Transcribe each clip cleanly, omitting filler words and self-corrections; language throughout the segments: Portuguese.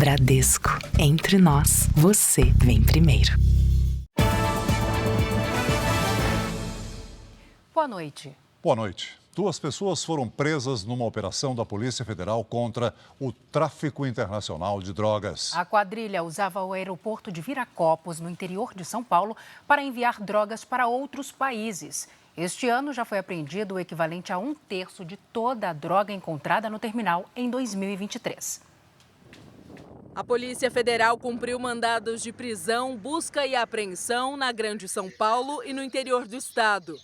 Bradesco. Entre nós, você vem primeiro. Boa noite. Boa noite. 2 pessoas foram presas numa operação da Polícia Federal contra o tráfico internacional de drogas. A quadrilha usava o aeroporto de Viracopos, no interior de São Paulo, para enviar drogas para outros países. Este ano já foi apreendido o equivalente a 1/3 de toda a droga encontrada no terminal em 2023. A Polícia Federal cumpriu mandados de prisão, busca e apreensão na Grande São Paulo e no interior do estado.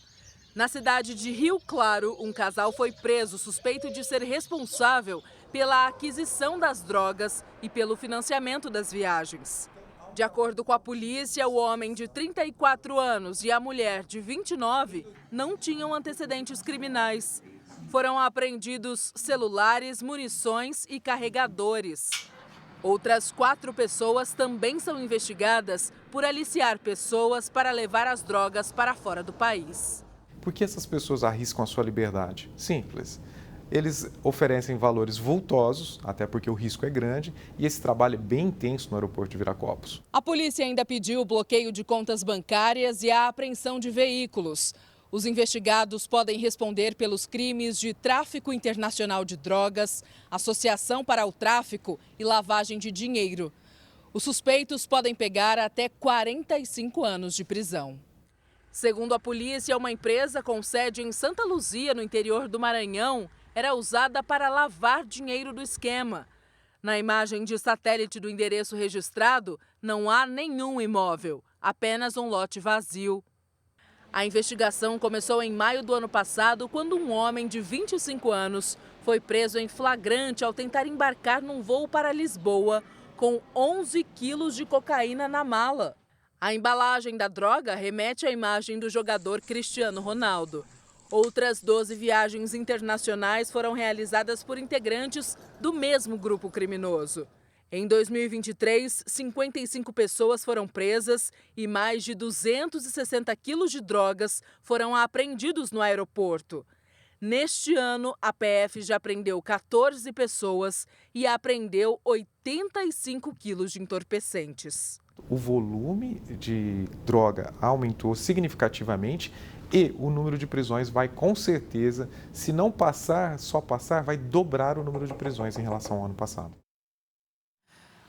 Na cidade de Rio Claro, um casal foi preso suspeito de ser responsável pela aquisição das drogas e pelo financiamento das viagens. De acordo com a polícia, o homem de 34 anos e a mulher de 29 não tinham antecedentes criminais. Foram apreendidos celulares, munições e carregadores. Outras 4 pessoas também são investigadas por aliciar pessoas para levar as drogas para fora do país. Por que essas pessoas arriscam a sua liberdade? Simples. Eles oferecem valores vultosos, até porque o risco é grande, e esse trabalho é bem intenso no aeroporto de Viracopos. A polícia ainda pediu o bloqueio de contas bancárias e a apreensão de veículos. Os investigados podem responder pelos crimes de tráfico internacional de drogas, associação para o tráfico e lavagem de dinheiro. Os suspeitos podem pegar até 45 anos de prisão. Segundo a polícia, uma empresa com sede em Santa Luzia, no interior do Maranhão, era usada para lavar dinheiro do esquema. Na imagem de satélite do endereço registrado, não há nenhum imóvel, apenas um lote vazio. A investigação começou em maio do ano passado, quando um homem de 25 anos foi preso em flagrante ao tentar embarcar num voo para Lisboa com 11 quilos de cocaína na mala. A embalagem da droga remete à imagem do jogador Cristiano Ronaldo. Outras 12 viagens internacionais foram realizadas por integrantes do mesmo grupo criminoso. Em 2023, 55 pessoas foram presas e mais de 260 quilos de drogas foram apreendidos no aeroporto. Neste ano, a PF já prendeu 14 pessoas e apreendeu 85 quilos de entorpecentes. O volume de droga aumentou significativamente e o número de prisões vai, com certeza, se não passar, só passar, vai dobrar o número de prisões em relação ao ano passado.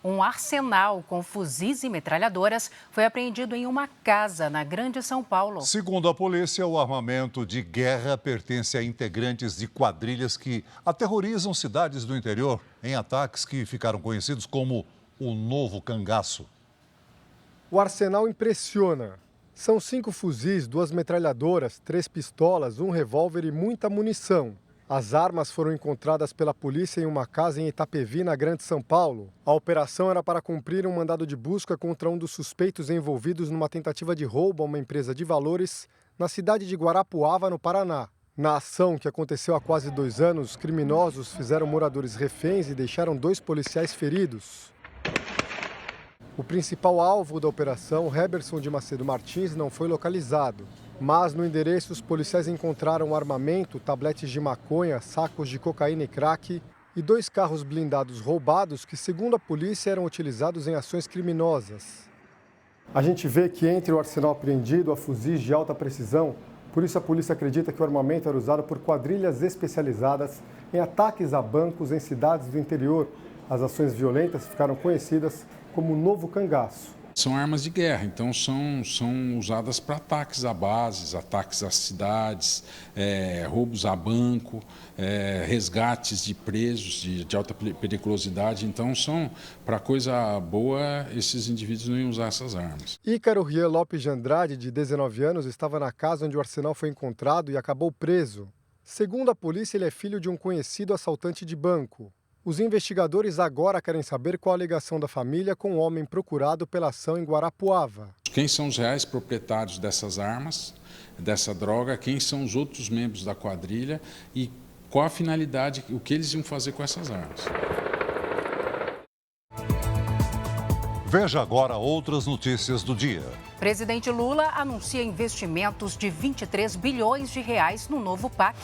Um arsenal com fuzis e metralhadoras foi apreendido em uma casa na Grande São Paulo. Segundo a polícia, o armamento de guerra pertence a integrantes de quadrilhas que aterrorizam cidades do interior em ataques que ficaram conhecidos como o Novo Cangaço. O arsenal impressiona. São 5 fuzis, 2 metralhadoras, 3 pistolas, 1 revólver e muita munição. As armas foram encontradas pela polícia em uma casa em Itapevi, na Grande São Paulo. A operação era para cumprir um mandado de busca contra um dos suspeitos envolvidos numa tentativa de roubo a uma empresa de valores na cidade de Guarapuava, no Paraná. Na ação, que aconteceu há quase 2 anos, criminosos fizeram moradores reféns e deixaram 2 policiais feridos. O principal alvo da operação, Heberson de Macedo Martins, não foi localizado. Mas no endereço, os policiais encontraram armamento, tabletes de maconha, sacos de cocaína e crack e 2 carros blindados roubados que, segundo a polícia, eram utilizados em ações criminosas. A gente vê que entre o arsenal apreendido há fuzis de alta precisão, por isso a polícia acredita que o armamento era usado por quadrilhas especializadas em ataques a bancos em cidades do interior. As ações violentas ficaram conhecidas como o Novo Cangaço. São armas de guerra, então são usadas para ataques a bases, ataques a cidades, roubos a banco, resgates de presos de alta periculosidade. Então, para coisa boa, esses indivíduos não iam usar essas armas. Ícaro Rian Lopes de Andrade, de 19 anos, estava na casa onde o arsenal foi encontrado e acabou preso. Segundo a polícia, ele é filho de um conhecido assaltante de banco. Os investigadores agora querem saber qual a ligação da família com o homem procurado pela ação em Guarapuava. Quem são os reais proprietários dessas armas, dessa droga, quem são os outros membros da quadrilha e qual a finalidade, o que eles iam fazer com essas armas. Veja agora outras notícias do dia. Presidente Lula anuncia investimentos de 23 bilhões de reais no novo PAC.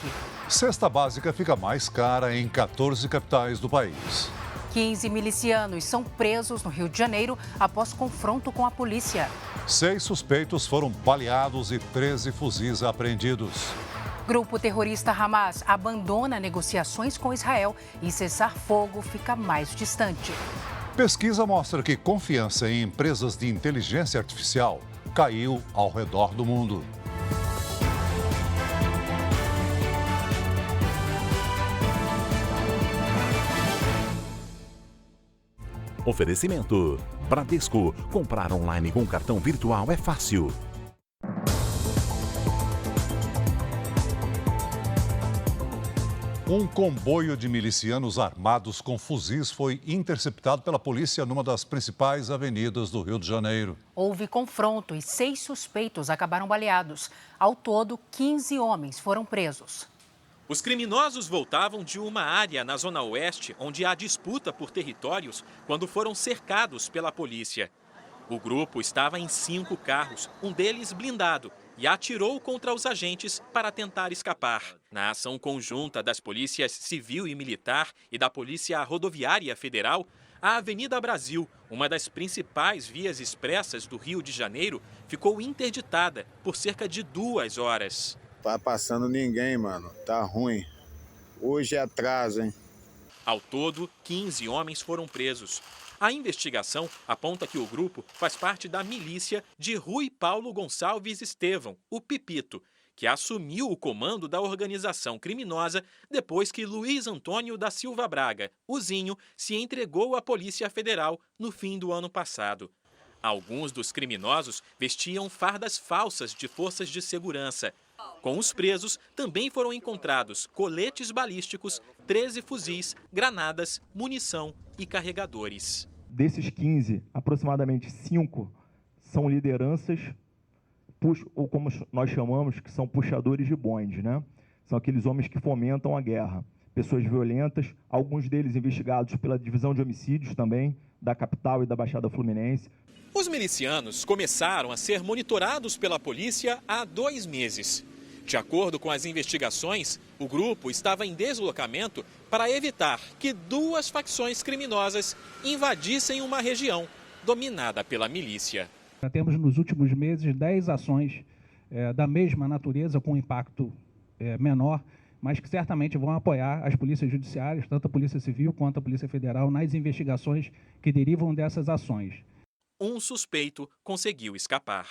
Cesta básica fica mais cara em 14 capitais do país. 15 milicianos são presos no Rio de Janeiro após confronto com a polícia. 6 suspeitos foram baleados e 13 fuzis apreendidos. Grupo terrorista Hamas abandona negociações com Israel e cessar fogo fica mais distante. Pesquisa mostra que confiança em empresas de inteligência artificial caiu ao redor do mundo. Oferecimento: Bradesco. Comprar online com cartão virtual é fácil. Um comboio de milicianos armados com fuzis foi interceptado pela polícia numa das principais avenidas do Rio de Janeiro. Houve confronto e 6 suspeitos acabaram baleados. Ao todo, 15 homens foram presos. Os criminosos voltavam de uma área na Zona Oeste, onde há disputa por territórios, quando foram cercados pela polícia. O grupo estava em 5 carros, um deles blindado, e atirou contra os agentes para tentar escapar. Na ação conjunta das polícias civil e militar e da Polícia Rodoviária Federal, a Avenida Brasil, uma das principais vias expressas do Rio de Janeiro, ficou interditada por cerca de 2 horas. Tá passando ninguém, mano. Tá ruim. Hoje é atraso, hein? Ao todo, 15 homens foram presos. A investigação aponta que o grupo faz parte da milícia de Rui Paulo Gonçalves Estevão, o Pipito, que assumiu o comando da organização criminosa depois que Luiz Antônio da Silva Braga, o Zinho, se entregou à Polícia Federal no fim do ano passado. Alguns dos criminosos vestiam fardas falsas de forças de segurança. Com os presos, também foram encontrados coletes balísticos, 13 fuzis, granadas, munição e carregadores. Desses 15, aproximadamente 5 são lideranças, ou como nós chamamos, que são puxadores de bonde, né? São aqueles homens que fomentam a guerra. Pessoas violentas, alguns deles investigados pela Divisão de Homicídios também, da capital e da Baixada Fluminense. Os milicianos começaram a ser monitorados pela polícia há 2 meses. De acordo com as investigações, o grupo estava em deslocamento para evitar que 2 facções criminosas invadissem uma região dominada pela milícia. Temos nos últimos meses 10 ações da mesma natureza, com impacto menor, mas que certamente vão apoiar as polícias judiciárias, tanto a Polícia Civil quanto a Polícia Federal, nas investigações que derivam dessas ações. Um suspeito conseguiu escapar.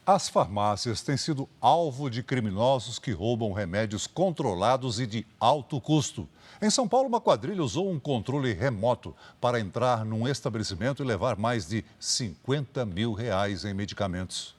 As farmácias têm sido alvo de criminosos que roubam remédios controlados e de alto custo. Em São Paulo, uma quadrilha usou um controle remoto para entrar num estabelecimento e levar mais de R$50 mil em medicamentos.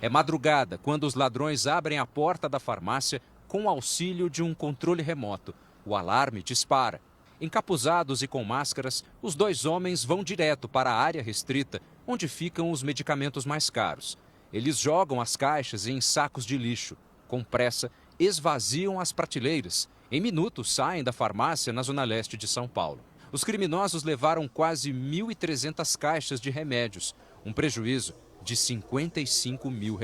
É madrugada quando os ladrões abrem a porta da farmácia com o auxílio de um controle remoto. O alarme dispara. Encapuzados e com máscaras, os 2 homens vão direto para a área restrita, onde ficam os medicamentos mais caros. Eles jogam as caixas em sacos de lixo. Com pressa, esvaziam as prateleiras. Em minutos, saem da farmácia na zona leste de São Paulo. Os criminosos levaram quase 1.300 caixas de remédios, um prejuízo de R$55 mil.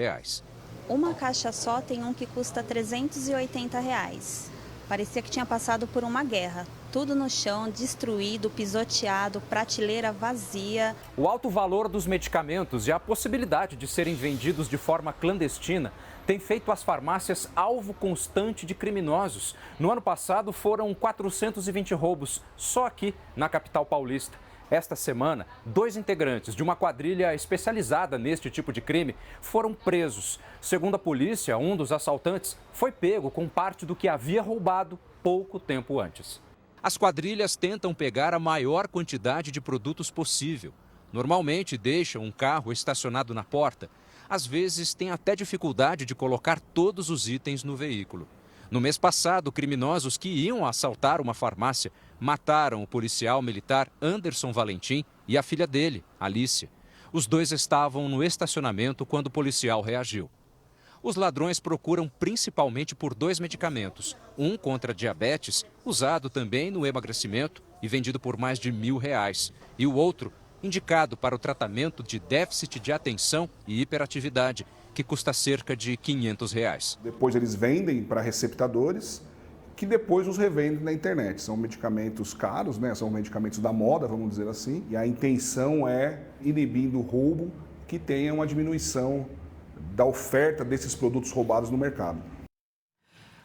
Uma caixa só tem um que custa R$380. Parecia que tinha passado por uma guerra. Tudo no chão, destruído, pisoteado, prateleira vazia. O alto valor dos medicamentos e a possibilidade de serem vendidos de forma clandestina tem feito as farmácias alvo constante de criminosos. No ano passado foram 420 roubos, só aqui na capital paulista. Esta semana, 2 integrantes de uma quadrilha especializada neste tipo de crime foram presos. Segundo a polícia, um dos assaltantes foi pego com parte do que havia roubado pouco tempo antes. As quadrilhas tentam pegar a maior quantidade de produtos possível. Normalmente deixam um carro estacionado na porta. Às vezes têm até dificuldade de colocar todos os itens no veículo. No mês passado, criminosos que iam assaltar uma farmácia mataram o policial militar Anderson Valentim e a filha dele, Alicia. Os 2 estavam no estacionamento quando o policial reagiu. Os ladrões procuram principalmente por 2 medicamentos. Um contra diabetes, usado também no emagrecimento e vendido por mais de R$1.000. E o outro, indicado para o tratamento de déficit de atenção e hiperatividade, que custa cerca de R$500. Depois eles vendem para receptadores que depois os revendem na internet. São medicamentos caros, né? São medicamentos da moda, vamos dizer assim, e a intenção é inibindo o roubo, que tenha uma diminuição da oferta desses produtos roubados no mercado.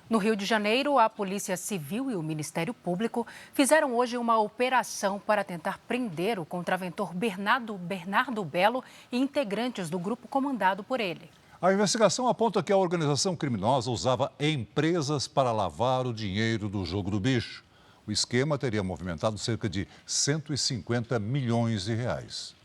No Rio de Janeiro, a Polícia Civil e o Ministério Público fizeram hoje uma operação para tentar prender o contraventor Bernardo Belo e integrantes do grupo comandado por ele. A investigação aponta que a organização criminosa usava empresas para lavar o dinheiro do jogo do bicho. O esquema teria movimentado cerca de 150 milhões de reais.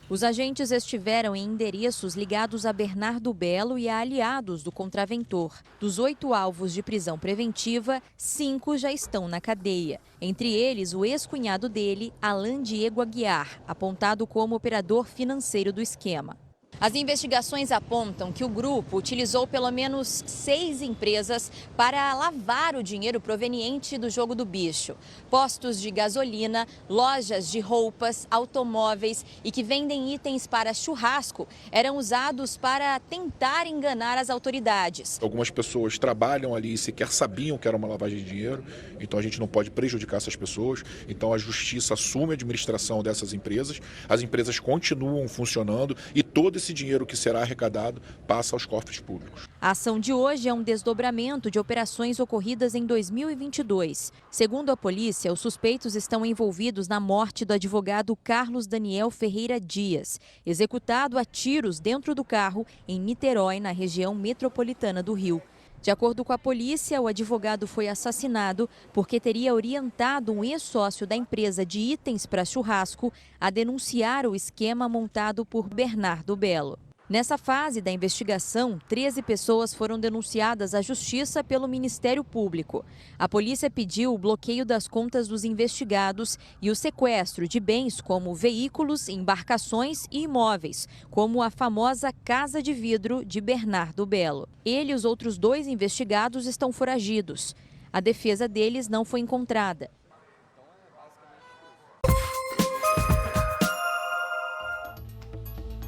Os agentes estiveram em endereços ligados a Bernardo Belo e a aliados do contraventor. Dos 8 alvos de prisão preventiva, 5 já estão na cadeia. Entre eles, o ex-cunhado dele, Alan Diego Aguiar, apontado como operador financeiro do esquema. As investigações apontam que o grupo utilizou pelo menos 6 empresas para lavar o dinheiro proveniente do jogo do bicho. Postos de gasolina, lojas de roupas, automóveis e que vendem itens para churrasco eram usados para tentar enganar as autoridades. Algumas pessoas trabalham ali e sequer sabiam que era uma lavagem de dinheiro, então a gente não pode prejudicar essas pessoas. Então a justiça assume a administração dessas empresas, as empresas continuam funcionando e todo esse dinheiro que será arrecadado passa aos cofres públicos. A ação de hoje é um desdobramento de operações ocorridas em 2022. Segundo a polícia, os suspeitos estão envolvidos na morte do advogado Carlos Daniel Ferreira Dias, executado a tiros dentro do carro em Niterói, na região metropolitana do Rio. De acordo com a polícia, o advogado foi assassinado porque teria orientado um ex-sócio da empresa de itens para churrasco a denunciar o esquema montado por Bernardo Belo. Nessa fase da investigação, 13 pessoas foram denunciadas à Justiça pelo Ministério Público. A polícia pediu o bloqueio das contas dos investigados e o sequestro de bens como veículos, embarcações e imóveis, como a famosa Casa de Vidro de Bernardo Belo. Ele e os outros 2 investigados estão foragidos. A defesa deles não foi encontrada.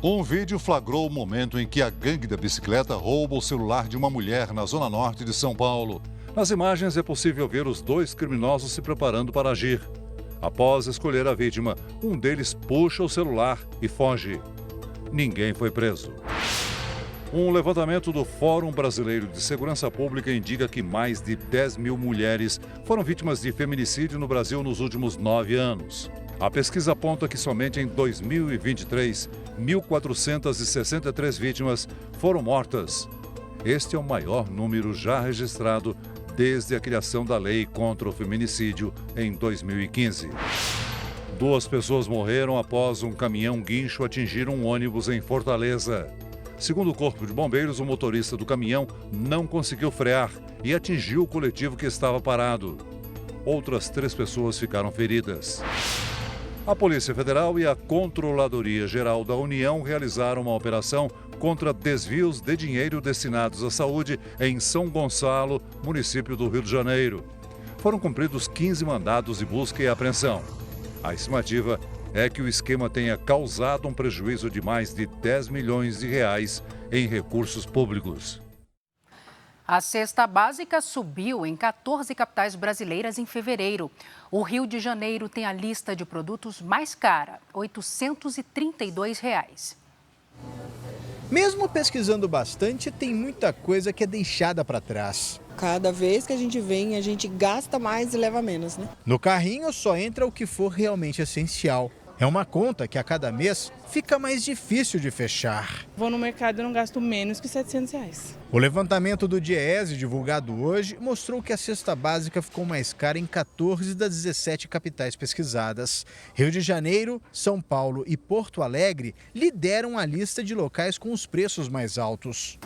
Um vídeo flagrou o momento em que a gangue da bicicleta rouba o celular de uma mulher na zona norte de São Paulo. Nas imagens é possível ver os 2 criminosos se preparando para agir. Após escolher a vítima, um deles puxa o celular e foge. Ninguém foi preso. Um levantamento do Fórum Brasileiro de Segurança Pública indica que mais de 10 mil mulheres foram vítimas de feminicídio no Brasil nos últimos 9 anos. A pesquisa aponta que somente em 2023, 1.463 vítimas foram mortas. Este é o maior número já registrado desde a criação da lei contra o feminicídio em 2015. 2 pessoas morreram após um caminhão guincho atingir um ônibus em Fortaleza. Segundo o Corpo de Bombeiros, o motorista do caminhão não conseguiu frear e atingiu o coletivo que estava parado. Outras 3 pessoas ficaram feridas. A Polícia Federal e a Controladoria Geral da União realizaram uma operação contra desvios de dinheiro destinados à saúde em São Gonçalo, município do Rio de Janeiro. Foram cumpridos 15 mandados de busca e apreensão. A estimativa é que o esquema tenha causado um prejuízo de mais de 10 milhões de reais em recursos públicos. A cesta básica subiu em 14 capitais brasileiras em fevereiro. O Rio de Janeiro tem a lista de produtos mais cara, R$ 832. Mesmo pesquisando bastante, tem muita coisa que é deixada para trás. Cada vez que a gente vem, a gente gasta mais e leva menos, né? No carrinho só entra o que for realmente essencial. É uma conta que a cada mês fica mais difícil de fechar. Vou no mercado e não gasto menos que R$ 700. O levantamento do Diese, divulgado hoje, mostrou que a cesta básica ficou mais cara em 14 das 17 capitais pesquisadas. Rio de Janeiro, São Paulo e Porto Alegre lideram a lista de locais com os preços mais altos.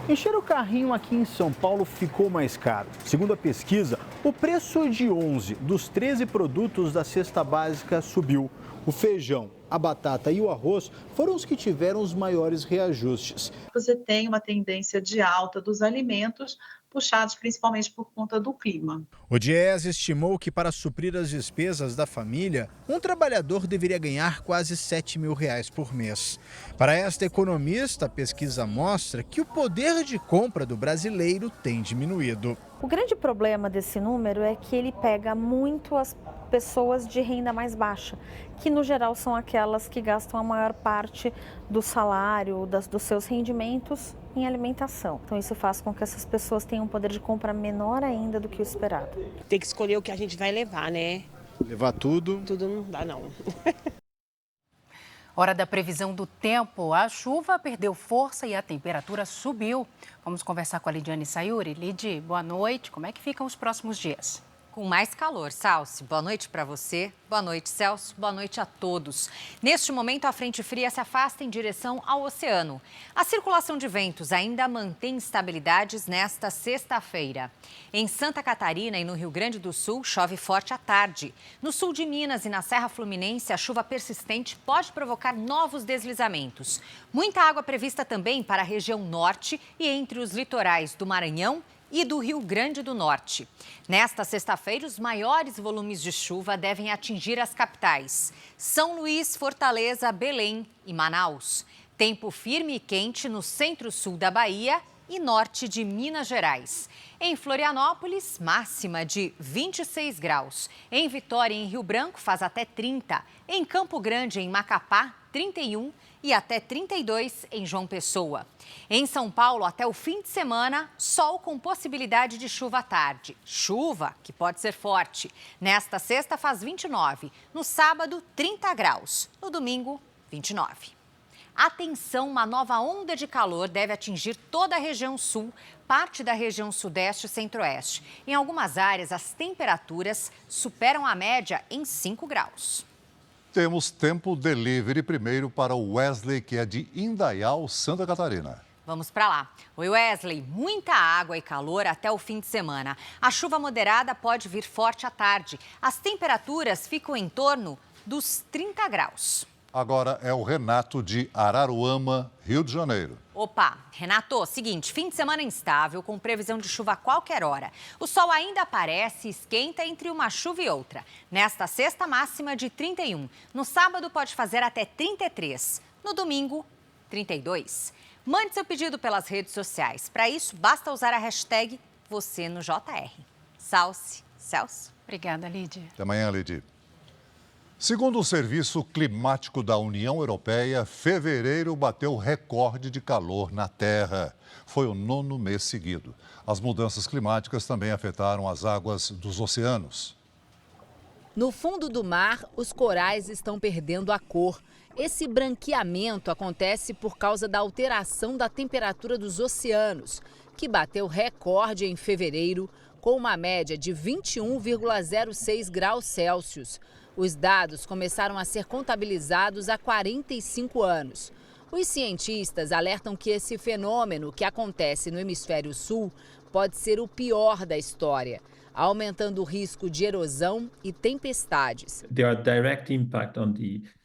Encher o carrinho aqui em São Paulo ficou mais caro. Segundo a pesquisa, o preço de 11 dos 13 produtos da cesta básica subiu. O feijão, a batata e o arroz foram os que tiveram os maiores reajustes. Você tem uma tendência de alta dos alimentos, puxados principalmente por conta do clima. O Diese estimou que para suprir as despesas da família, um trabalhador deveria ganhar quase R$7 mil por mês. Para esta economista, a pesquisa mostra que o poder de compra do brasileiro tem diminuído. O grande problema desse número é que ele pega muito as pessoas de renda mais baixa, que no geral são aquelas que gastam a maior parte do salário, dos seus rendimentos em alimentação. Então isso faz com que essas pessoas tenham um poder de compra menor ainda do que o esperado. Tem que escolher o que a gente vai levar, né? Levar tudo? Tudo não dá, não. Hora da previsão do tempo. A chuva perdeu força e a temperatura subiu. Vamos conversar com a Lidiane Sayuri. Lidi, boa noite. Como é que ficam os próximos dias? Com mais calor, Salsi. Boa noite para você. Boa noite, Celso. Boa noite a todos. Neste momento, a frente fria se afasta em direção ao oceano. A circulação de ventos ainda mantém estabilidades nesta sexta-feira. Em Santa Catarina e no Rio Grande do Sul, chove forte à tarde. No sul de Minas e na Serra Fluminense, a chuva persistente pode provocar novos deslizamentos. Muita água prevista também para a região norte e entre os litorais do Maranhão e do Rio Grande do Norte. Nesta sexta-feira, os maiores volumes de chuva devem atingir as capitais São Luís, Fortaleza, Belém e Manaus. Tempo firme e quente no centro-sul da Bahia e norte de Minas Gerais. Em Florianópolis, máxima de 26 graus. Em Vitória e em Rio Branco, faz até 30. Em Campo Grande, em Macapá, 31 e até 32 em João Pessoa. Em São Paulo, até o fim de semana, sol com possibilidade de chuva à tarde. Chuva que pode ser forte. Nesta sexta faz 29, no sábado 30 graus, no domingo 29. Atenção, uma nova onda de calor deve atingir toda a região sul, parte da região sudeste e centro-oeste. Em algumas áreas, as temperaturas superam a média em 5 graus. Temos tempo delivery primeiro para o Wesley, que é de Indaial, Santa Catarina. Vamos para lá. Oi, Wesley. Muita água e calor até o fim de semana. A chuva moderada pode vir forte à tarde. As temperaturas ficam em torno dos 30 graus. Agora é o Renato de Araruama, Rio de Janeiro. Opa, Renato, seguinte, fim de semana instável, com previsão de chuva a qualquer hora. O sol ainda aparece e esquenta entre uma chuva e outra. Nesta sexta, máxima de 31. No sábado, pode fazer até 33. No domingo, 32. Mande seu pedido pelas redes sociais. Para isso, basta usar a hashtag #VocêNoJR. Salsi, Celso. Obrigada, Lídia. Até amanhã, Lídia. Segundo o Serviço Climático da União Europeia, fevereiro bateu recorde de calor na Terra. Foi o 9º mês seguido. As mudanças climáticas também afetaram as águas dos oceanos. No fundo do mar, os corais estão perdendo a cor. Esse branqueamento acontece por causa da alteração da temperatura dos oceanos, que bateu recorde em fevereiro, com uma média de 21,06 graus Celsius. Os dados começaram a ser contabilizados há 45 anos. Os cientistas alertam que esse fenômeno, que acontece no hemisfério sul, pode ser o pior da história, aumentando o risco de erosão e tempestades.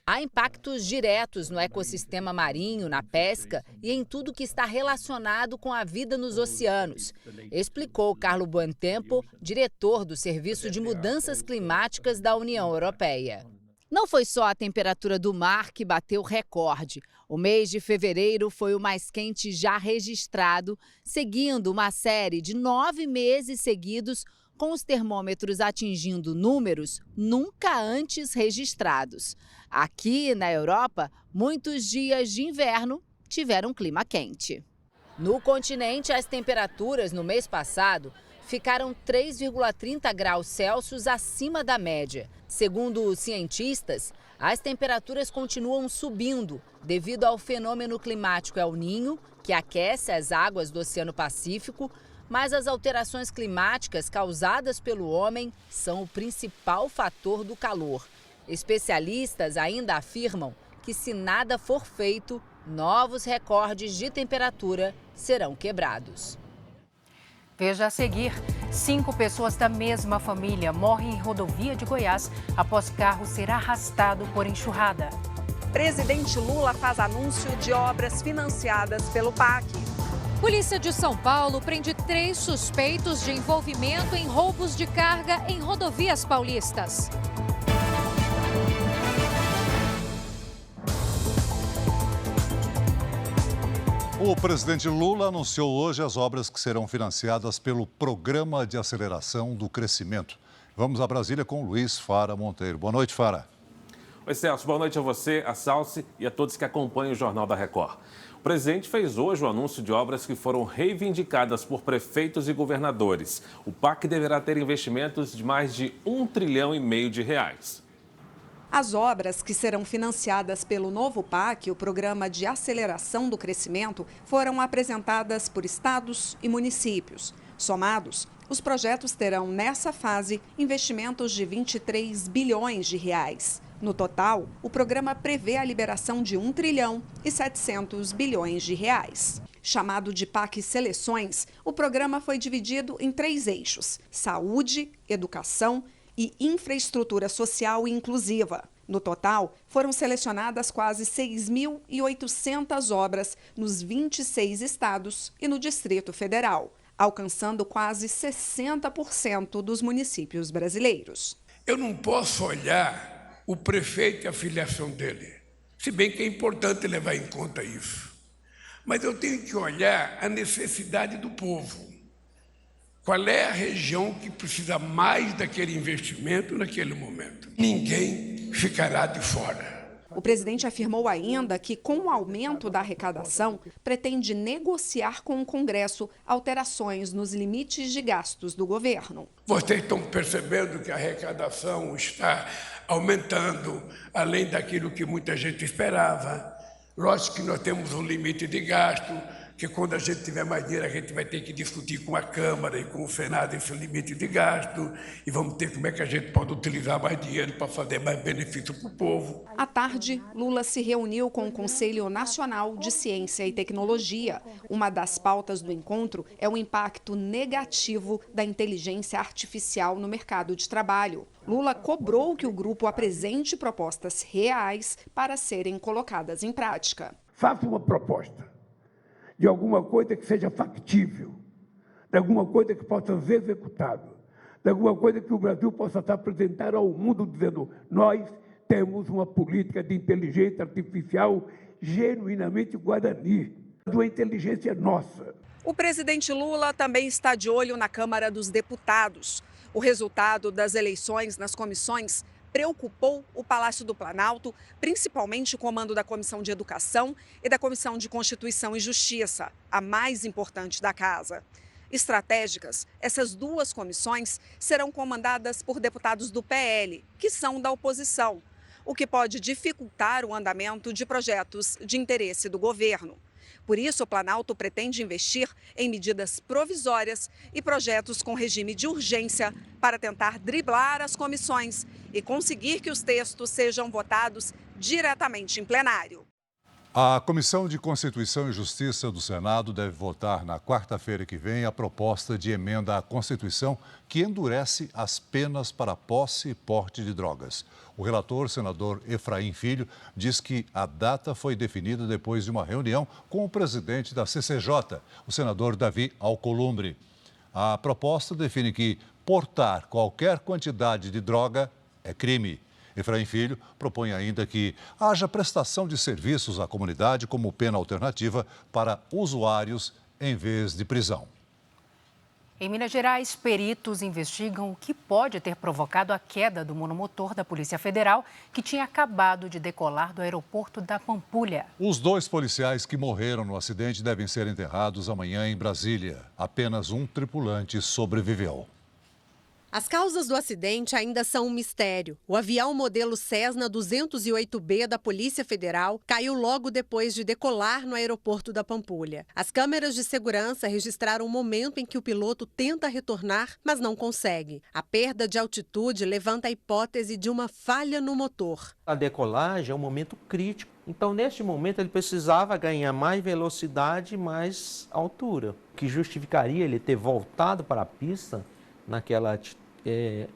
Há impactos diretos no ecossistema marinho, na pesca e em tudo que está relacionado com a vida nos oceanos, explicou Carlo Buontempo, diretor do Serviço de Mudanças Climáticas da União Europeia. Não foi só a temperatura do mar que bateu recorde. O mês de fevereiro foi o mais quente já registrado, seguindo uma série de 9 meses seguidos com os termômetros atingindo números nunca antes registrados. Aqui, na Europa, muitos dias de inverno tiveram clima quente. No continente, as temperaturas no mês passado ficaram 3,30 graus Celsius acima da média. Segundo os cientistas, as temperaturas continuam subindo devido ao fenômeno climático El Niño, que aquece as águas do Oceano Pacífico, mas as alterações climáticas causadas pelo homem são o principal fator do calor. Especialistas ainda afirmam que, se nada for feito, novos recordes de temperatura serão quebrados. Veja a seguir, 5 pessoas da mesma família morrem em rodovia de Goiás após carro ser arrastado por enxurrada. Presidente Lula faz anúncio de obras financiadas pelo PAC. Polícia de São Paulo prende 3 suspeitos de envolvimento em roubos de carga em rodovias paulistas. O presidente Lula anunciou hoje as obras que serão financiadas pelo Programa de Aceleração do Crescimento. Vamos a Brasília com Luiz Fara Monteiro. Boa noite, Fara. Oi, Celso. Boa noite a você, a Salsi e a todos que acompanham o Jornal da Record. O presidente fez hoje o anúncio de obras que foram reivindicadas por prefeitos e governadores. O PAC deverá ter investimentos de mais de R$1,5 trilhão de reais. As obras que serão financiadas pelo novo PAC, o Programa de Aceleração do Crescimento, foram apresentadas por estados e municípios. Somados, os projetos terão, nessa fase, investimentos de 23 bilhões de reais. No total, o programa prevê a liberação de 1 trilhão e 700 bilhões de reais. Chamado de PAC Seleções, o programa foi dividido em 3 eixos: saúde, educação e infraestrutura social e inclusiva. No total, foram selecionadas quase 6.800 obras nos 26 estados e no Distrito Federal, alcançando quase 60% dos municípios brasileiros. Eu não posso olhar o prefeito e a filiação dele, se bem que é importante levar em conta isso. Mas eu tenho que olhar a necessidade do povo. Qual é a região que precisa mais daquele investimento naquele momento? Ninguém ficará de fora. O presidente afirmou ainda que, com o aumento da arrecadação, pretende negociar com o Congresso alterações nos limites de gastos do governo. Vocês estão percebendo que a arrecadação está aumentando, além daquilo que muita gente esperava. Lógico que nós temos um limite de gasto, que quando a gente tiver mais dinheiro, a gente vai ter que discutir com a Câmara e com o Senado esse limite de gasto, e vamos ter como é que a gente pode utilizar mais dinheiro para fazer mais benefício para o povo. À tarde, Lula se reuniu com o Conselho Nacional de Ciência e Tecnologia. Uma das pautas do encontro é o impacto negativo da inteligência artificial no mercado de trabalho. Lula cobrou que o grupo apresente propostas reais para serem colocadas em prática. Faça uma proposta de alguma coisa que seja factível, de alguma coisa que possa ser executável, de alguma coisa que o Brasil possa se apresentar ao mundo dizendo: nós temos uma política de inteligência artificial genuinamente guarani, uma inteligência nossa. O presidente Lula também está de olho na Câmara dos Deputados. O resultado das eleições nas comissões preocupou o Palácio do Planalto, principalmente o comando da Comissão de Educação e da Comissão de Constituição e Justiça, a mais importante da casa. Estratégicas, essas 2 comissões serão comandadas por deputados do PL, que são da oposição, o que pode dificultar o andamento de projetos de interesse do governo. Por isso, o Planalto pretende investir em medidas provisórias e projetos com regime de urgência para tentar driblar as comissões e conseguir que os textos sejam votados diretamente em plenário. A Comissão de Constituição e Justiça do Senado deve votar na quarta-feira que vem a proposta de emenda à Constituição que endurece as penas para posse e porte de drogas. O relator, senador Efraim Filho, diz que a data foi definida depois de uma reunião com o presidente da CCJ, o senador Davi Alcolumbre. A proposta define que portar qualquer quantidade de droga é crime. Efraim Filho propõe ainda que haja prestação de serviços à comunidade como pena alternativa para usuários em vez de prisão. Em Minas Gerais, peritos investigam o que pode ter provocado a queda do monomotor da Polícia Federal, que tinha acabado de decolar do aeroporto da Pampulha. Os 2 policiais que morreram no acidente devem ser enterrados amanhã em Brasília. Apenas um tripulante sobreviveu. As causas do acidente ainda são um mistério. O avião modelo Cessna 208B da Polícia Federal caiu logo depois de decolar no aeroporto da Pampulha. As câmeras de segurança registraram o momento em que o piloto tenta retornar, mas não consegue. A perda de altitude levanta a hipótese de uma falha no motor. A decolagem é um momento crítico. Então, neste momento, ele precisava ganhar mais velocidade e mais altura, o que justificaria ele ter voltado para a pista naquela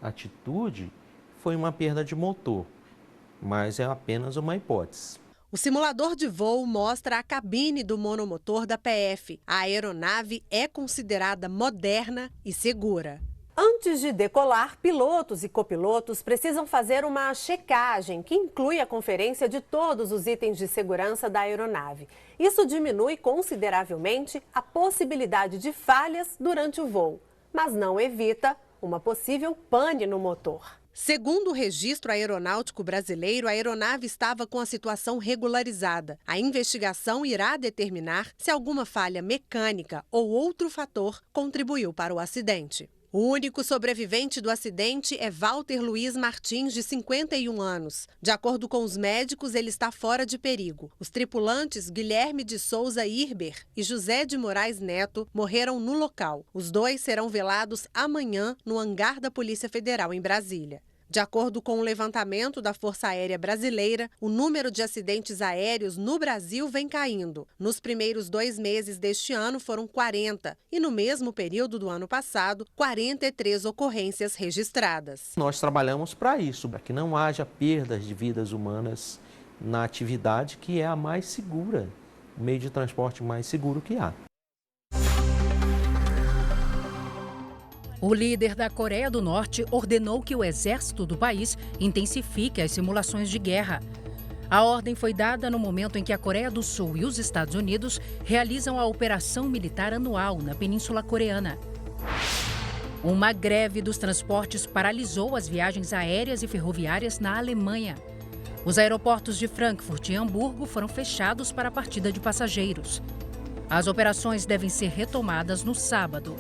atitude foi uma perda de motor, mas é apenas uma hipótese. O simulador de voo mostra a cabine do monomotor da PF. A aeronave é considerada moderna e segura. Antes de decolar, pilotos e copilotos precisam fazer uma checagem, que inclui a conferência de todos os itens de segurança da aeronave. Isso diminui consideravelmente a possibilidade de falhas durante o voo, mas não evita uma possível pane no motor. Segundo o Registro Aeronáutico Brasileiro, a aeronave estava com a situação regularizada. A investigação irá determinar se alguma falha mecânica ou outro fator contribuiu para o acidente. O único sobrevivente do acidente é Walter Luiz Martins, de 51 anos. De acordo com os médicos, ele está fora de perigo. Os tripulantes Guilherme de Souza Irber e José de Moraes Neto morreram no local. Os dois serão velados amanhã no hangar da Polícia Federal em Brasília. De acordo com o levantamento da Força Aérea Brasileira, o número de acidentes aéreos no Brasil vem caindo. Nos primeiros 2 meses deste ano foram 40 e no mesmo período do ano passado, 43 ocorrências registradas. Nós trabalhamos para isso, para que não haja perdas de vidas humanas na atividade que é a mais segura, o meio de transporte mais seguro que há. O líder da Coreia do Norte ordenou que o exército do país intensifique as simulações de guerra. A ordem foi dada no momento em que a Coreia do Sul e os Estados Unidos realizam a operação militar anual na Península Coreana. Uma greve dos transportes paralisou as viagens aéreas e ferroviárias na Alemanha. Os aeroportos de Frankfurt e Hamburgo foram fechados para a partida de passageiros. As operações devem ser retomadas no sábado.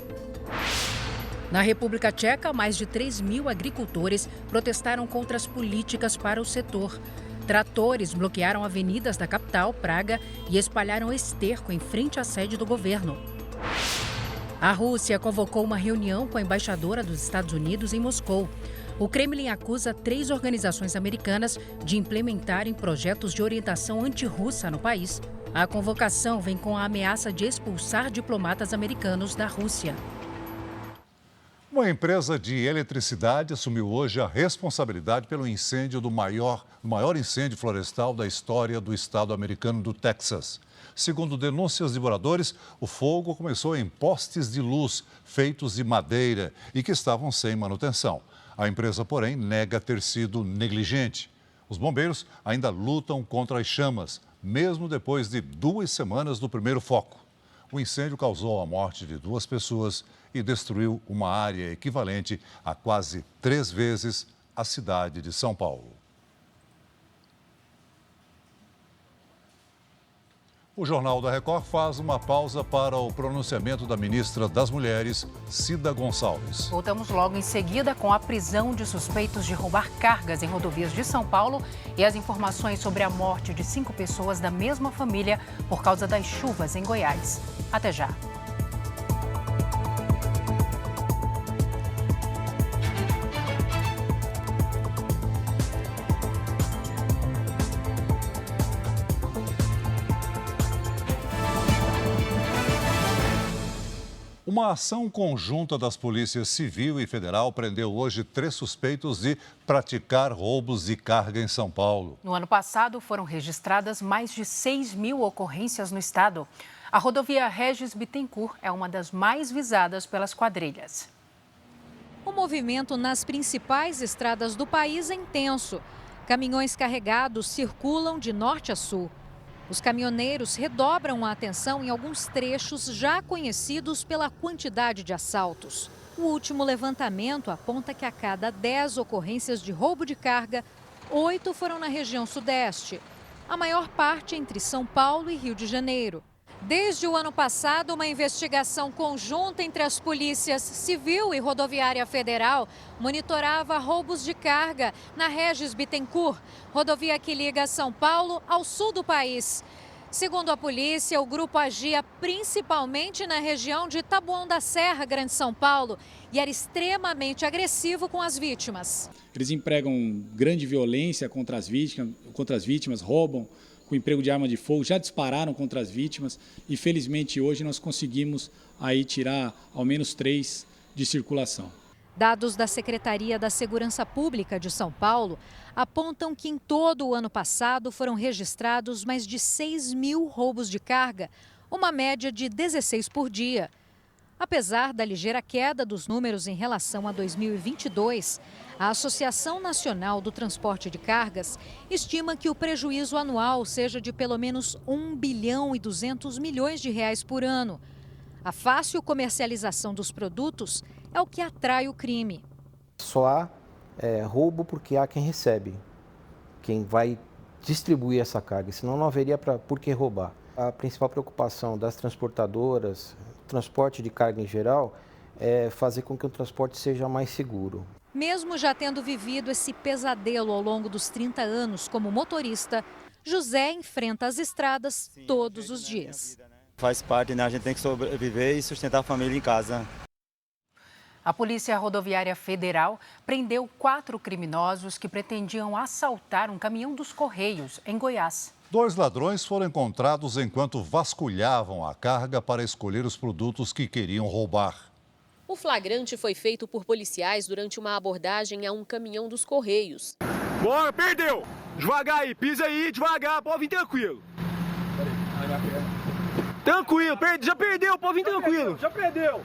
Na República Tcheca, mais de 3.000 agricultores protestaram contra as políticas para o setor. Tratores bloquearam avenidas da capital, Praga, e espalharam esterco em frente à sede do governo. A Rússia convocou uma reunião com a embaixadora dos Estados Unidos em Moscou. O Kremlin acusa 3 organizações americanas de implementarem projetos de orientação antirrussa no país. A convocação vem com a ameaça de expulsar diplomatas americanos da Rússia. Uma empresa de eletricidade assumiu hoje a responsabilidade pelo incêndio do maior incêndio florestal da história do estado americano do Texas. Segundo denúncias de moradores, o fogo começou em postes de luz feitos de madeira e que estavam sem manutenção. A empresa, porém, nega ter sido negligente. Os bombeiros ainda lutam contra as chamas, mesmo depois de 2 semanas do primeiro foco. O incêndio causou a morte de 2 pessoas e destruiu uma área equivalente a quase 3 vezes a cidade de São Paulo. O Jornal da Record faz uma pausa para o pronunciamento da ministra das Mulheres, Cida Gonçalves. Voltamos logo em seguida com a prisão de suspeitos de roubar cargas em rodovias de São Paulo e as informações sobre a morte de 5 pessoas da mesma família por causa das chuvas em Goiás. Até já. Uma ação conjunta das polícias civil e federal prendeu hoje 3 suspeitos de praticar roubos de carga em São Paulo. No ano passado, foram registradas mais de 6.000 ocorrências no estado. A rodovia Regis Bittencourt é uma das mais visadas pelas quadrilhas. O movimento nas principais estradas do país é intenso. Caminhões carregados circulam de norte a sul. Os caminhoneiros redobram a atenção em alguns trechos já conhecidos pela quantidade de assaltos. O último levantamento aponta que a cada 10 ocorrências de roubo de carga, 8 foram na região sudeste. A maior parte entre São Paulo e Rio de Janeiro. Desde o ano passado, uma investigação conjunta entre as polícias civil e rodoviária federal monitorava roubos de carga na Regis Bittencourt, rodovia que liga São Paulo ao sul do país. Segundo a polícia, o grupo agia principalmente na região de Taboão da Serra, Grande São Paulo, e era extremamente agressivo com as vítimas. Eles empregam grande violência contra as vítimas, roubam com emprego de arma de fogo, já dispararam contra as vítimas e felizmente hoje nós conseguimos aí tirar ao menos 3 de circulação. Dados da Secretaria da Segurança Pública de São Paulo apontam que em todo o ano passado foram registrados mais de 6 mil roubos de carga, uma média de 16 por dia. Apesar da ligeira queda dos números em relação a 2022, a Associação Nacional do Transporte de Cargas estima que o prejuízo anual seja de pelo menos 1 bilhão e 200 milhões de reais por ano. A fácil comercialização dos produtos é o que atrai o crime. Só há roubo porque há quem recebe, quem vai distribuir essa carga, senão não haveria por que roubar. A principal preocupação das transportadoras, transporte de carga em geral, é fazer com que o transporte seja mais seguro. Mesmo já tendo vivido esse pesadelo ao longo dos 30 anos como motorista, José enfrenta as estradas todos os dias. Faz parte, né? A gente tem que sobreviver e sustentar a família em casa. A Polícia Rodoviária Federal prendeu 4 criminosos que pretendiam assaltar um caminhão dos Correios, em Goiás. 2 ladrões foram encontrados enquanto vasculhavam a carga para escolher os produtos que queriam roubar. O flagrante foi feito por policiais durante uma abordagem a um caminhão dos Correios. Bora, perdeu! Devagar aí, pisa aí, devagar, pode vir tranquilo. Tranquilo, já perdeu, pode vir tranquilo. Já perdeu.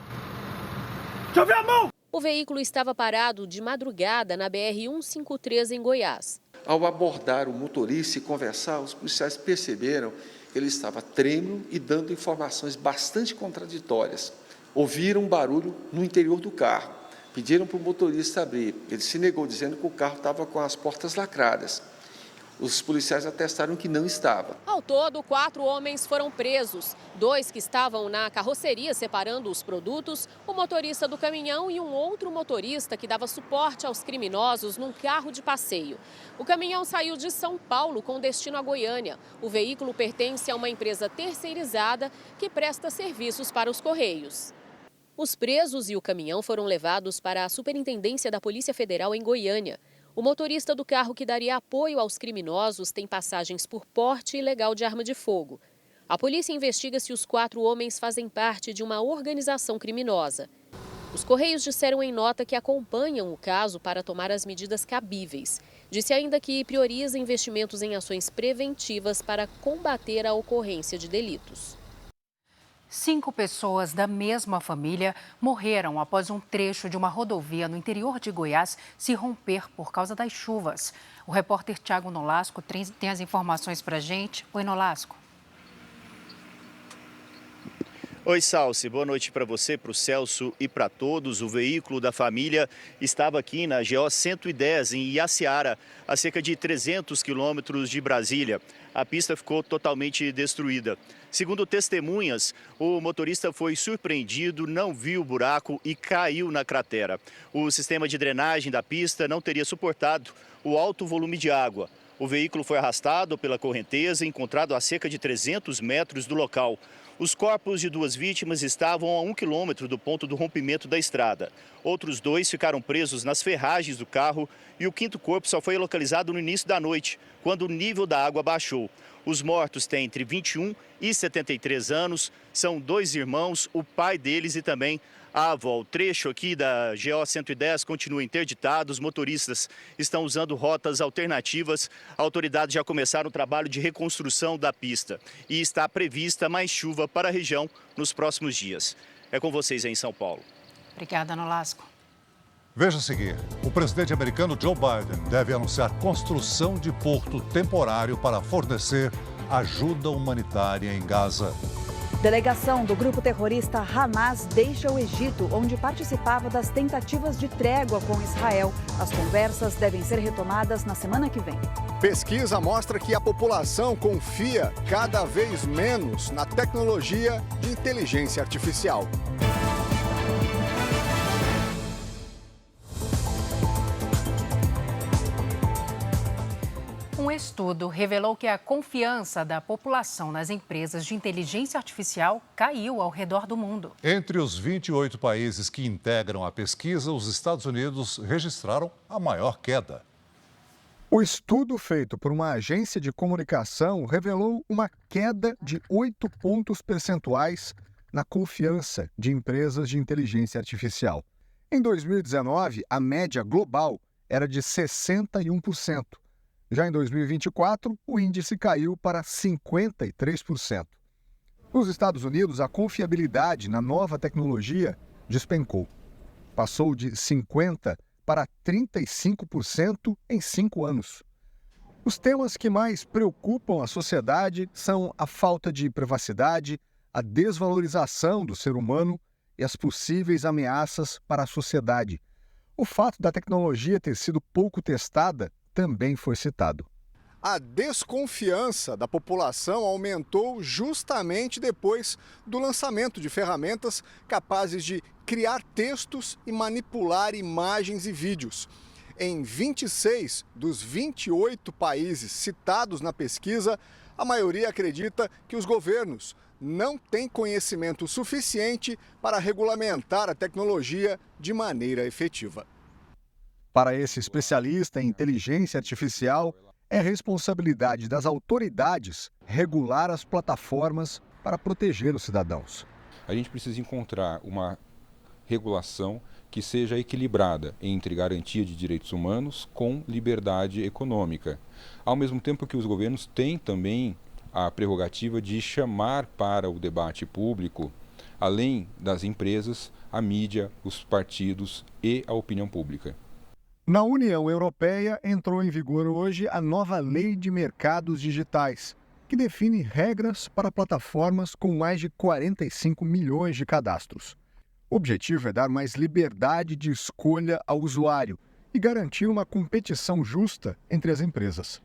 Deixa eu ver a mão! O veículo estava parado de madrugada na BR-153 em Goiás. Ao abordar o motorista e conversar, os policiais perceberam que ele estava trêmulo e dando informações bastante contraditórias. Ouviram um barulho no interior do carro. Pediram para o motorista abrir. Ele se negou, dizendo que o carro estava com as portas lacradas. Os policiais atestaram que não estava. Ao todo, 4 homens foram presos. 2 que estavam na carroceria separando os produtos, o motorista do caminhão e um outro motorista que dava suporte aos criminosos num carro de passeio. O caminhão saiu de São Paulo com destino a Goiânia. O veículo pertence a uma empresa terceirizada que presta serviços para os Correios. Os presos e o caminhão foram levados para a Superintendência da Polícia Federal em Goiânia. O motorista do carro que daria apoio aos criminosos tem passagens por porte ilegal de arma de fogo. A polícia investiga se os 4 homens fazem parte de uma organização criminosa. Os Correios disseram em nota que acompanham o caso para tomar as medidas cabíveis. Disse ainda que prioriza investimentos em ações preventivas para combater a ocorrência de delitos. 5 pessoas da mesma família morreram após um trecho de uma rodovia no interior de Goiás se romper por causa das chuvas. O repórter Tiago Nolasco tem as informações para a gente. Oi, Nolasco. Oi, Salsi. Boa noite para você, para o Celso e para todos. O veículo da família estava aqui na GO 110, em Iaciara, a cerca de 300 quilômetros de Brasília. A pista ficou totalmente destruída. Segundo testemunhas, o motorista foi surpreendido, não viu o buraco e caiu na cratera. O sistema de drenagem da pista não teria suportado o alto volume de água. O veículo foi arrastado pela correnteza, encontrado a cerca de 300 metros do local. Os corpos de 2 vítimas estavam a 1 quilômetro do ponto do rompimento da estrada. Outros 2 ficaram presos nas ferragens do carro e o 5º corpo só foi localizado no início da noite, quando o nível da água baixou. Os mortos têm entre 21 e 73 anos, são 2 irmãos, o pai deles e também a avó. O trecho aqui da GO 110 continua interditado, os motoristas estão usando rotas alternativas. Autoridades já começaram o trabalho de reconstrução da pista e está prevista mais chuva para a região nos próximos dias. É com vocês aí em São Paulo. Obrigada, Nolasco. Veja a seguir, o presidente americano Joe Biden deve anunciar construção de porto temporário para fornecer ajuda humanitária em Gaza. Delegação do grupo terrorista Hamas deixa o Egito, onde participava das tentativas de trégua com Israel. As conversas devem ser retomadas na semana que vem. Pesquisa mostra que a população confia cada vez menos na tecnologia de inteligência artificial. Um estudo revelou que a confiança da população nas empresas de inteligência artificial caiu ao redor do mundo. Entre os 28 países que integram a pesquisa, os Estados Unidos registraram a maior queda. O estudo feito por uma agência de comunicação revelou uma queda de 8 pontos percentuais na confiança de empresas de inteligência artificial. Em 2019, a média global era de 61%. Já em 2024, o índice caiu para 53%. Nos Estados Unidos, a confiabilidade na nova tecnologia despencou. Passou de 50% para 35% em 5 anos. Os temas que mais preocupam a sociedade são a falta de privacidade, a desvalorização do ser humano e as possíveis ameaças para a sociedade. O fato da tecnologia ter sido pouco testada também foi citado. A desconfiança da população aumentou justamente depois do lançamento de ferramentas capazes de criar textos e manipular imagens e vídeos. Em 26 dos 28 países citados na pesquisa, a maioria acredita que os governos não têm conhecimento suficiente para regulamentar a tecnologia de maneira efetiva. Para esse especialista em inteligência artificial, é responsabilidade das autoridades regular as plataformas para proteger os cidadãos. A gente precisa encontrar uma regulação que seja equilibrada entre garantia de direitos humanos com liberdade econômica. Ao mesmo tempo que os governos têm também a prerrogativa de chamar para o debate público, além das empresas, a mídia, os partidos e a opinião pública. Na União Europeia, entrou em vigor hoje a nova Lei de Mercados Digitais, que define regras para plataformas com mais de 45 milhões de cadastros. O objetivo é dar mais liberdade de escolha ao usuário e garantir uma competição justa entre as empresas.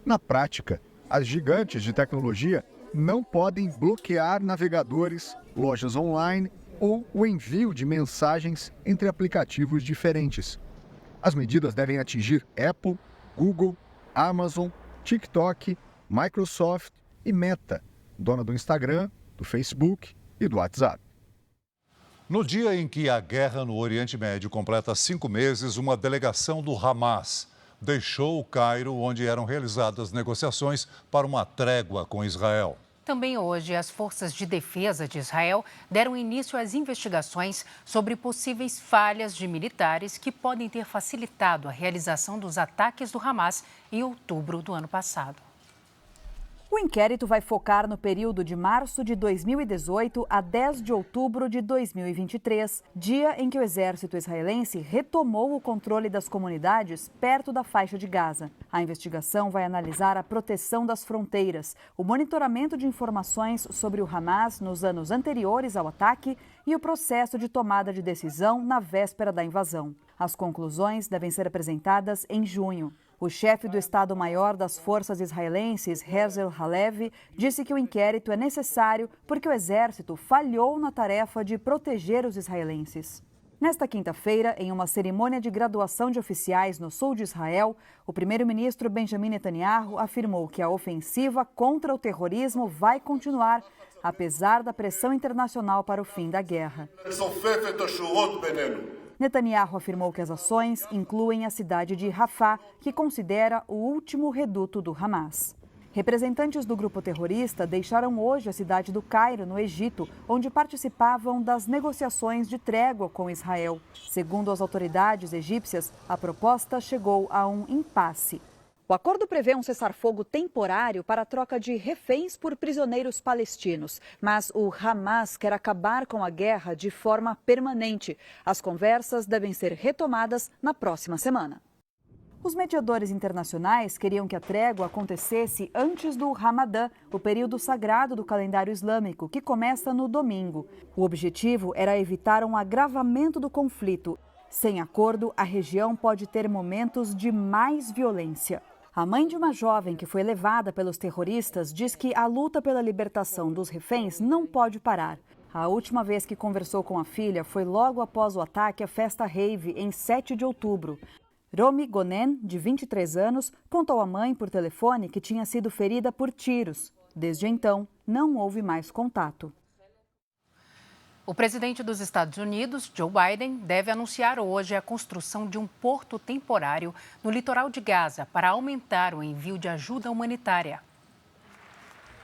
Na prática, as gigantes de tecnologia não podem bloquear navegadores, lojas online ou o envio de mensagens entre aplicativos diferentes. As medidas devem atingir Apple, Google, Amazon, TikTok, Microsoft e Meta, dona do Instagram, do Facebook e do WhatsApp. No dia em que a guerra no Oriente Médio completa 5 meses, uma delegação do Hamas deixou o Cairo, onde eram realizadas negociações para uma trégua com Israel. Também hoje, as forças de defesa de Israel deram início às investigações sobre possíveis falhas de militares que podem ter facilitado a realização dos ataques do Hamas em outubro do ano passado. O inquérito vai focar no período de março de 2018 a 10 de outubro de 2023, dia em que o exército israelense retomou o controle das comunidades perto da faixa de Gaza. A investigação vai analisar a proteção das fronteiras, o monitoramento de informações sobre o Hamas nos anos anteriores ao ataque e o processo de tomada de decisão na véspera da invasão. As conclusões devem ser apresentadas em junho. O chefe do Estado-Maior das Forças Israelenses, Herzel Halevi, disse que o inquérito é necessário porque o exército falhou na tarefa de proteger os israelenses. Nesta quinta-feira, em uma cerimônia de graduação de oficiais no sul de Israel, o primeiro-ministro Benjamin Netanyahu afirmou que a ofensiva contra o terrorismo vai continuar, apesar da pressão internacional para o fim da guerra. Netanyahu afirmou que as ações incluem a cidade de Rafah, que considera o último reduto do Hamas. Representantes do grupo terrorista deixaram hoje a cidade do Cairo, no Egito, onde participavam das negociações de trégua com Israel. Segundo as autoridades egípcias, a proposta chegou a um impasse. O acordo prevê um cessar-fogo temporário para a troca de reféns por prisioneiros palestinos, mas o Hamas quer acabar com a guerra de forma permanente. As conversas devem ser retomadas na próxima semana. Os mediadores internacionais queriam que a trégua acontecesse antes do Ramadã, o período sagrado do calendário islâmico, que começa no domingo. O objetivo era evitar um agravamento do conflito. Sem acordo, a região pode ter momentos de mais violência. A mãe de uma jovem que foi levada pelos terroristas diz que a luta pela libertação dos reféns não pode parar. A última vez que conversou com a filha foi logo após o ataque à festa rave, em 7 de outubro. Romi Gonen, de 23 anos, contou à mãe por telefone que tinha sido ferida por tiros. Desde então, não houve mais contato. O presidente dos Estados Unidos, Joe Biden, deve anunciar hoje a construção de um porto temporário no litoral de Gaza para aumentar o envio de ajuda humanitária.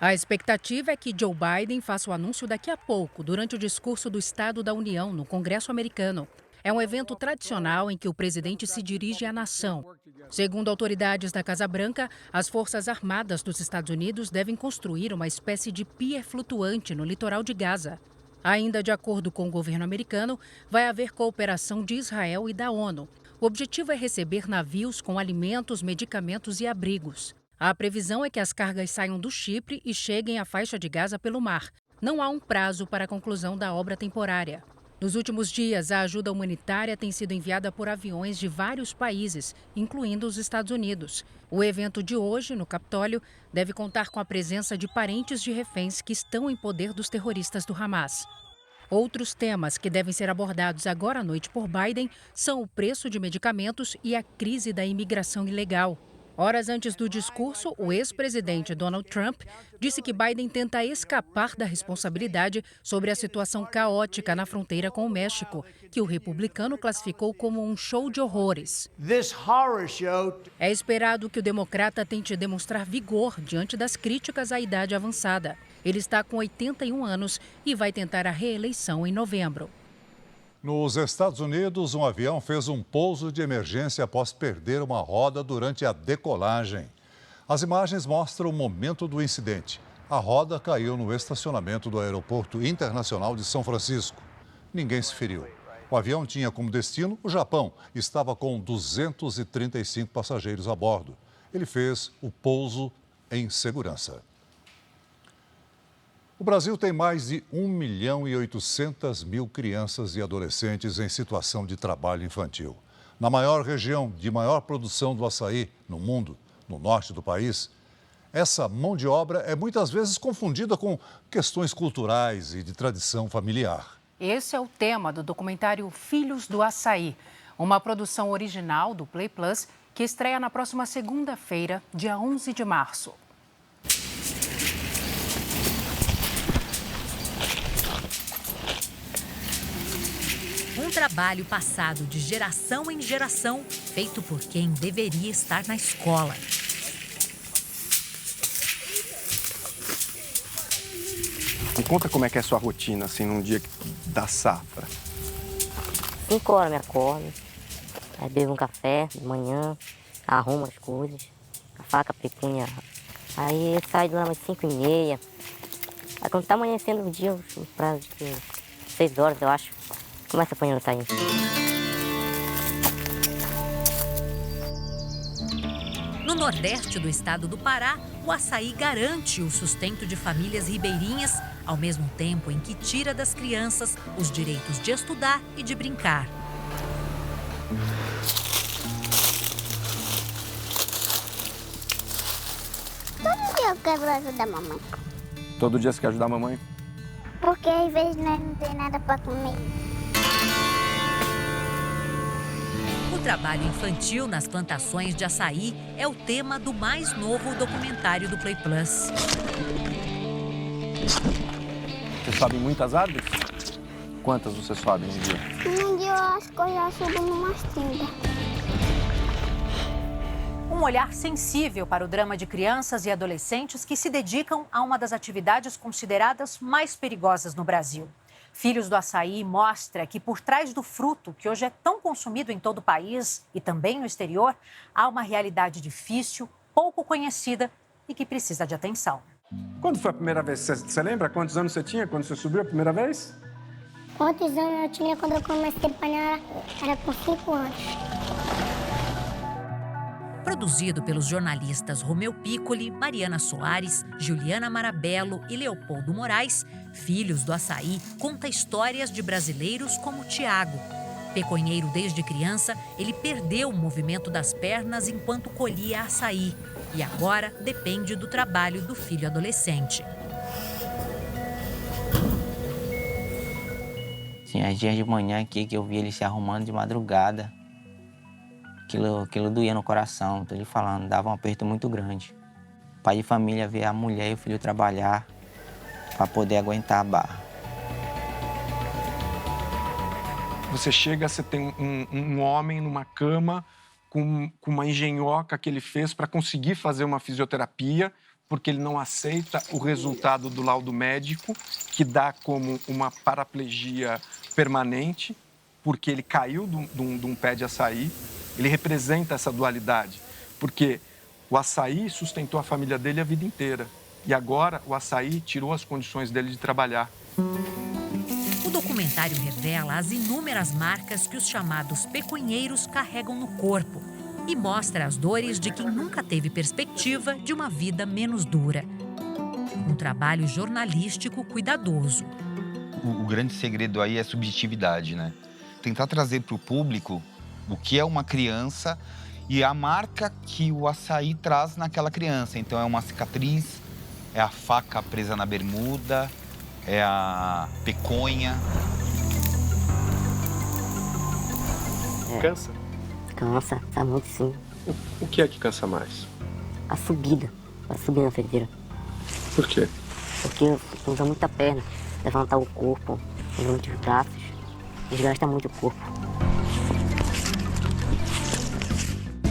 A expectativa é que Joe Biden faça o anúncio daqui a pouco, durante o discurso do Estado da União no Congresso americano. É um evento tradicional em que o presidente se dirige à nação. Segundo autoridades da Casa Branca, as Forças Armadas dos Estados Unidos devem construir uma espécie de pier flutuante no litoral de Gaza. Ainda de acordo com o governo americano, vai haver cooperação de Israel e da ONU. O objetivo é receber navios com alimentos, medicamentos e abrigos. A previsão é que as cargas saiam do Chipre e cheguem à faixa de Gaza pelo mar. Não há um prazo para a conclusão da obra temporária. Nos últimos dias, a ajuda humanitária tem sido enviada por aviões de vários países, incluindo os Estados Unidos. O evento de hoje, no Capitólio, deve contar com a presença de parentes de reféns que estão em poder dos terroristas do Hamas. Outros temas que devem ser abordados agora à noite por Biden são o preço de medicamentos e a crise da imigração ilegal. Horas antes do discurso, o ex-presidente Donald Trump disse que Biden tenta escapar da responsabilidade sobre a situação caótica na fronteira com o México, que o republicano classificou como um show de horrores. É esperado que o democrata tente demonstrar vigor diante das críticas à idade avançada. Ele está com 81 anos e vai tentar a reeleição em novembro. Nos Estados Unidos, um avião fez um pouso de emergência após perder uma roda durante a decolagem. As imagens mostram o momento do incidente. A roda caiu no estacionamento do Aeroporto Internacional de São Francisco. Ninguém se feriu. O avião tinha como destino o Japão e estava com 235 passageiros a bordo. Ele fez o pouso em segurança. O Brasil tem mais de 1.800.000 crianças e adolescentes em situação de trabalho infantil. Na maior região de maior produção do açaí no mundo, no norte do país, essa mão de obra é muitas vezes confundida com questões culturais e de tradição familiar. Esse é o tema do documentário Filhos do Açaí, uma produção original do Play Plus que estreia na próxima segunda-feira, dia 11 de março. Um trabalho passado de geração em geração, feito por quem deveria estar na escola. Me conta como é que é a sua rotina, assim, num dia da safra. 5 horas me acordo, aí bebo um café de manhã, arrumo as coisas, a faca, a pecunha. Aí eu saio de lá umas 5h30. Aí quando tá amanhecendo o dia, no prazo de 6 horas, eu acho, começa a apanhar no açaí. No nordeste do estado do Pará, o açaí garante o sustento de famílias ribeirinhas, ao mesmo tempo em que tira das crianças os direitos de estudar e de brincar. Todo dia eu quero ajudar a mamãe. Todo dia você quer ajudar a mamãe? Porque às vezes nós não tem nada para comer. O trabalho infantil nas plantações de açaí é o tema do mais novo documentário do Play Plus. Você sobe em muitas árvores? Quantas você sobe no dia? Um dia eu acho que eu já subo numas 30. Um olhar sensível para o drama de crianças e adolescentes que se dedicam a uma das atividades consideradas mais perigosas no Brasil. Filhos do Açaí mostra que por trás do fruto, que hoje é tão consumido em todo o país e também no exterior, há uma realidade difícil, pouco conhecida e que precisa de atenção. Quando foi a primeira vez? Você lembra quantos anos você tinha quando você subiu a primeira vez? Quantos anos eu tinha quando eu comecei a apanhar? Era com 5 anos. Produzido pelos jornalistas Romeu Piccoli, Mariana Soares, Juliana Marabello e Leopoldo Moraes, Filhos do Açaí conta histórias de brasileiros como Tiago. Peconheiro desde criança, ele perdeu o movimento das pernas enquanto colhia açaí e agora depende do trabalho do filho adolescente. Tinha dias de manhã aqui que eu vi ele se arrumando de madrugada. Aquilo doía no coração, tô lhe falando, dava um aperto muito grande. Pai de família ver a mulher e o filho trabalhar para poder aguentar a barra. Você chega, você tem um homem numa cama com uma engenhoca que ele fez para conseguir fazer uma fisioterapia, porque ele não aceita o resultado do laudo médico, que dá como uma paraplegia permanente. porque ele caiu de um pé de açaí, ele representa essa dualidade, porque o açaí sustentou a família dele a vida inteira. E agora o açaí tirou as condições dele de trabalhar. O documentário revela as inúmeras marcas que os chamados pecuinheiros carregam no corpo e mostra as dores de quem nunca teve perspectiva de uma vida menos dura. Um trabalho jornalístico cuidadoso. O grande segredo aí é a subjetividade, né? Tentar trazer para o público o que é uma criança e a marca que o açaí traz naquela criança. Então é uma cicatriz, é a faca presa na bermuda, é a peconha. Cansa? Cansa muito sim. O que é que cansa mais? A subir na frigideira. Por quê? Porque usa muita perna, levantar o corpo, usa muitos braços, desgasta muito o corpo.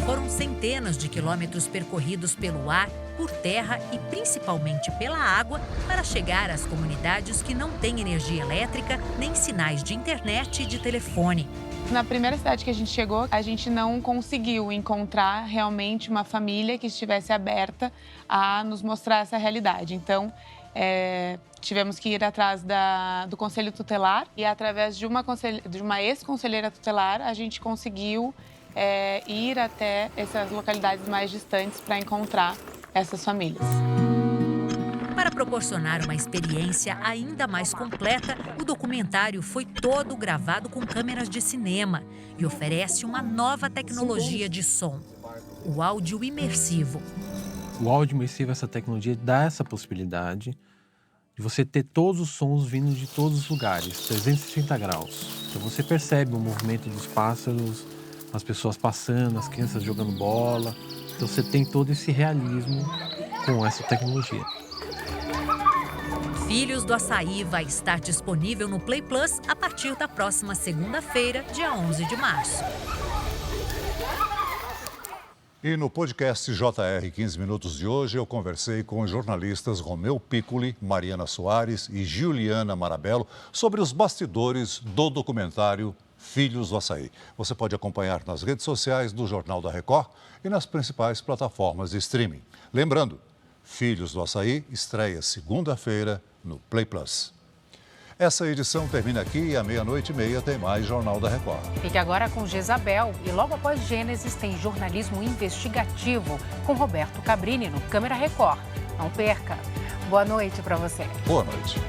Foram centenas de quilômetros percorridos pelo ar, por terra e principalmente pela água para chegar às comunidades que não têm energia elétrica nem sinais de internet e de telefone. Na primeira cidade que a gente chegou, a gente não conseguiu encontrar realmente uma família que estivesse aberta a nos mostrar essa realidade. Então, tivemos que ir atrás do Conselho Tutelar e, através de uma ex-conselheira tutelar, a gente conseguiu ir até essas localidades mais distantes para encontrar essas famílias. Para proporcionar uma experiência ainda mais completa, o documentário foi todo gravado com câmeras de cinema e oferece uma nova tecnologia de som, o áudio imersivo. O áudio imersivo, essa tecnologia, dá essa possibilidade de você ter todos os sons vindo de todos os lugares, 360 graus. Então você percebe o movimento dos pássaros, as pessoas passando, as crianças jogando bola. Então você tem todo esse realismo com essa tecnologia. Filhos do Açaí vai estar disponível no Play Plus a partir da próxima segunda-feira, dia 11 de março. E no podcast JR 15 Minutos de hoje, eu conversei com os jornalistas Romeu Piccoli, Mariana Soares e Juliana Marabello sobre os bastidores do documentário Filhos do Açaí. Você pode acompanhar nas redes sociais do Jornal da Record e nas principais plataformas de streaming. Lembrando, Filhos do Açaí estreia segunda-feira no Play Plus. Essa edição termina aqui e à 00:30 tem mais Jornal da Record. Fique agora com Jezabel e logo após Gênesis tem jornalismo investigativo com Roberto Cabrini no Câmera Record. Não perca. Boa noite para você. Boa noite.